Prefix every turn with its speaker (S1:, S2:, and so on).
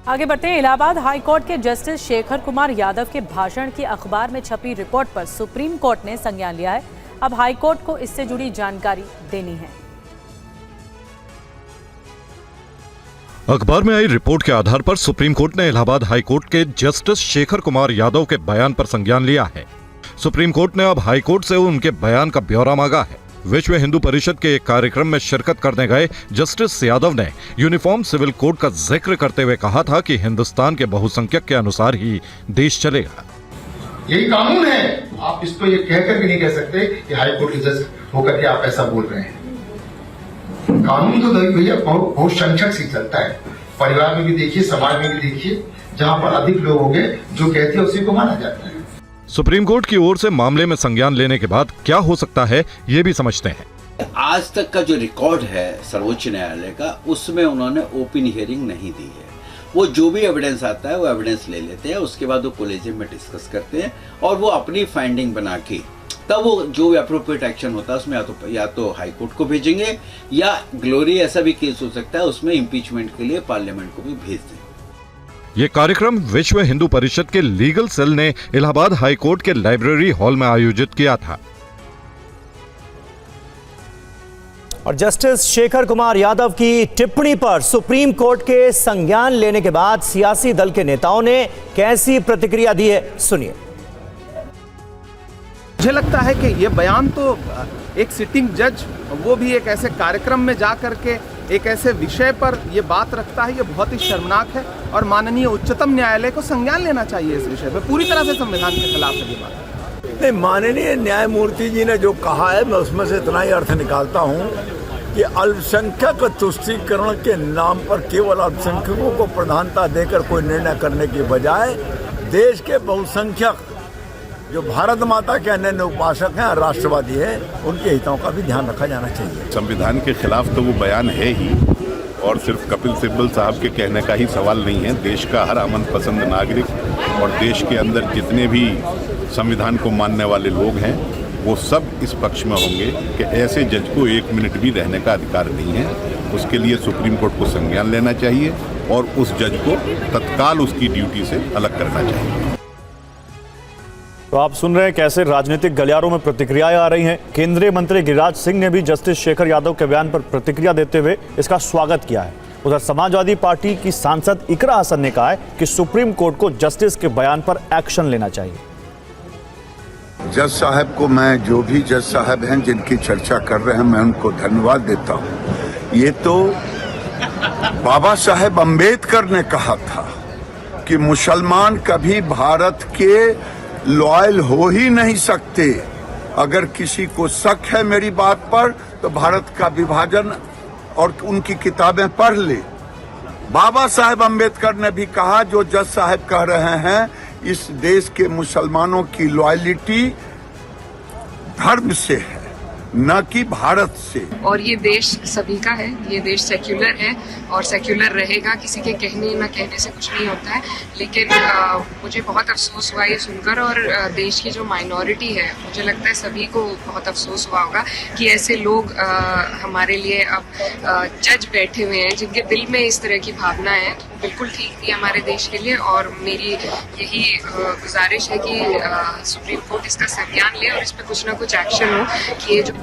S1: आगे बढ़ते हैं। इलाहाबाद हाई कोर्ट के जस्टिस शेखर कुमार यादव के भाषण की अखबार में छपी रिपोर्ट पर सुप्रीम कोर्ट ने संज्ञान लिया है। अब हाई कोर्ट को इससे जुड़ी जानकारी देनी है।
S2: अखबार में आई रिपोर्ट के आधार पर सुप्रीम कोर्ट ने इलाहाबाद हाई कोर्ट के जस्टिस शेखर कुमार यादव के बयान पर संज्ञान लिया है। सुप्रीम कोर्ट ने अब हाई कोर्ट से उनके बयान का ब्यौरा मांगा है। विश्व हिंदू परिषद के एक कार्यक्रम में शिरकत करने गए जस्टिस यादव ने यूनिफॉर्म सिविल कोड का जिक्र करते हुए कहा था कि हिंदुस्तान के बहुसंख्यक के अनुसार ही देश चलेगा।
S3: यही कानून है, आप इसको ये कहकर भी नहीं कह सकते कि हाई कोर्ट के जज होकर के आप ऐसा बोल रहे हैं। कानून तो भैया बहुत संक्षक से चलता है। परिवार में भी देखिए, समाज में भी देखिए, जहाँ पर अधिक लोग होंगे जो कहते हैं उसी को माना जाता है।
S2: सुप्रीम कोर्ट की ओर से मामले में संज्ञान लेने के बाद क्या हो सकता है, ये भी समझते हैं।
S4: आज तक का जो रिकॉर्ड है सर्वोच्च न्यायालय का, उसमें उन्होंने ओपन हियरिंग नहीं दी है। वो जो भी एविडेंस आता है वो एविडेंस ले लेते हैं, उसके बाद वो कॉलेजियम में डिस्कस करते हैं और वो अपनी फाइंडिंग बना के तब वो जो अप्रोप्रिएट एक्शन होता है उसमें या तो हाई कोर्ट को भेजेंगे या ग्लोरी ऐसा भी केस हो सकता है उसमें इम्पीचमेंट के लिए पार्लियामेंट को भी भेज दें।
S2: ये कार्यक्रम विश्व हिंदू परिषद के लीगल सेल ने इलाहाबाद हाई कोर्ट के लाइब्रेरी हॉल में आयोजित किया था।
S5: और जस्टिस शेखर कुमार यादव की टिप्पणी पर सुप्रीम कोर्ट के संज्ञान लेने के बाद सियासी दल के नेताओं ने कैसी प्रतिक्रिया दी है, सुनिए।
S6: मुझे लगता है कि ये बयान तो एक सिटिंग जज, वो भी एक ऐसे कार्यक्रम में जा करके एक ऐसे विषय पर ये बात रखता है, ये बहुत ही शर्मनाक है और माननीय उच्चतम न्यायालय को संज्ञान लेना चाहिए इस विषय पर। पूरी तरह से संविधान के खिलाफ है ये बात।
S7: नहीं, माननीय न्यायमूर्ति जी ने जो कहा है मैं उसमें से इतना ही अर्थ निकालता हूँ कि अल्पसंख्यक तुष्टीकरण के नाम पर केवल अल्पसंख्यकों को प्रधानता देकर कोई निर्णय करने की बजाय देश के बहुसंख्यक जो भारत माता के अन्य उपासक हैं, राष्ट्रवादी हैं, उनके हितों का भी ध्यान रखा जाना चाहिए।
S8: संविधान के खिलाफ तो वो बयान है ही, और सिर्फ कपिल सिब्बल साहब के कहने का ही सवाल नहीं है। देश का हर अमन पसंद नागरिक और देश के अंदर जितने भी संविधान को मानने वाले लोग हैं वो सब इस पक्ष में होंगे कि ऐसे जज को 1 मिनट भी रहने का अधिकार नहीं है। उसके लिए सुप्रीम कोर्ट को संज्ञान लेना चाहिए और उस जज को तत्काल उसकी ड्यूटी से अलग करना चाहिए।
S5: तो आप सुन रहे हैं कैसे राजनीतिक गलियारों में प्रतिक्रियाएं आ रही हैं। केंद्रीय मंत्री गिरिराज सिंह ने भी जस्टिस शेखर यादव के बयान पर प्रतिक्रिया देते हुए इसका स्वागत किया है। उधर समाजवादी पार्टी की सांसद इकरा हसन ने कहा है कि सुप्रीम कोर्ट को जस्टिस के बयान पर एक्शन लेना चाहिए।
S9: जज साहब को मैं, जो भी जज साहब हैं जिनकी चर्चा कर रहे हैं, मैं उनको धन्यवाद देता हूं। ये तो बाबा साहेब अम्बेडकर ने कहा था कि मुसलमान कभी भारत के लॉयल हो ही नहीं सकते। अगर किसी को शक है मेरी बात पर तो भारत का विभाजन और उनकी किताबें पढ़ ले। बाबा साहेब अम्बेडकर ने भी कहा, जो जज साहब कह रहे हैं, इस देश के मुसलमानों की लॉयल्टी धर्म से है, न कि भारत से।
S10: और ये देश सभी का है, ये देश सेक्युलर है और सेक्युलर रहेगा। किसी के कहने न कहने से कुछ नहीं होता है। लेकिन मुझे बहुत अफसोस हुआ ये सुनकर, और देश की जो माइनॉरिटी है, मुझे लगता है सभी को बहुत अफसोस हुआ होगा कि ऐसे लोग हमारे लिए अब जज बैठे हुए हैं जिनके दिल में इस तरह की भावना है। तो बिल्कुल ठीक नहीं हमारे देश के लिए, और मेरी यही गुजारिश है कि सुप्रीम कोर्ट इसका संज्ञान ले और इस पर कुछ ना कुछ एक्शन हो कि ये जो